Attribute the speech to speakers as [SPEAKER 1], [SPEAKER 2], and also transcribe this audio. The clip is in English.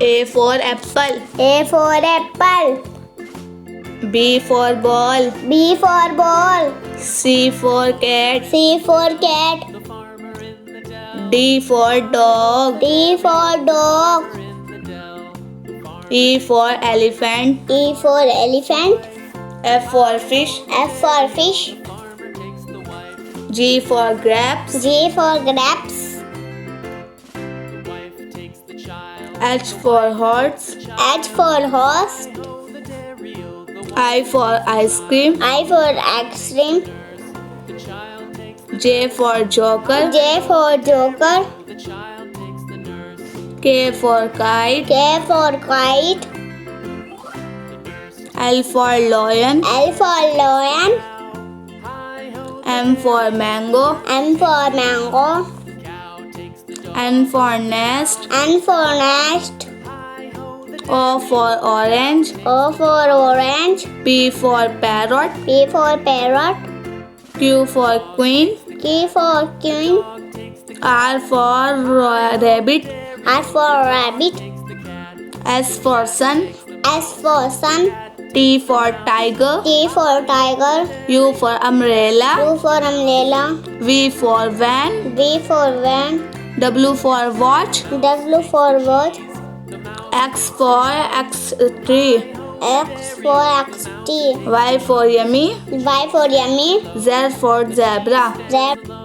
[SPEAKER 1] A for apple.
[SPEAKER 2] A for apple.
[SPEAKER 1] B for ball.
[SPEAKER 2] B for ball.
[SPEAKER 1] C for cat.
[SPEAKER 2] C for cat.
[SPEAKER 1] D for dog.
[SPEAKER 2] D for dog.
[SPEAKER 1] E for elephant.
[SPEAKER 2] E for elephant.
[SPEAKER 1] F for fish.
[SPEAKER 2] F for fish.
[SPEAKER 1] G for grapes.
[SPEAKER 2] G for grapes.
[SPEAKER 1] H for horse.
[SPEAKER 2] H for horse.
[SPEAKER 1] I for ice cream.
[SPEAKER 2] I for ice cream.
[SPEAKER 1] J for joker.
[SPEAKER 2] J for joker.
[SPEAKER 1] K for kite.
[SPEAKER 2] K for kite.
[SPEAKER 1] L for lion.
[SPEAKER 2] L for lion.
[SPEAKER 1] M for mango.
[SPEAKER 2] M for mango.
[SPEAKER 1] N for nest.
[SPEAKER 2] N for nest.
[SPEAKER 1] O for orange.
[SPEAKER 2] O for orange.
[SPEAKER 1] P for parrot.
[SPEAKER 2] P for parrot.
[SPEAKER 1] Q for queen.
[SPEAKER 2] Q for queen.
[SPEAKER 1] R for rabbit.
[SPEAKER 2] R for rabbit.
[SPEAKER 1] S for sun.
[SPEAKER 2] S for sun.
[SPEAKER 1] T for tiger.
[SPEAKER 2] T for tiger.
[SPEAKER 1] U for umbrella.
[SPEAKER 2] U for umbrella.
[SPEAKER 1] V for van.
[SPEAKER 2] V for van.
[SPEAKER 1] W for watch.
[SPEAKER 2] W for watch.
[SPEAKER 1] X for tree.
[SPEAKER 2] X for XT.
[SPEAKER 1] Y for yummy.
[SPEAKER 2] Y for yummy.
[SPEAKER 1] Z for zebra.
[SPEAKER 2] Z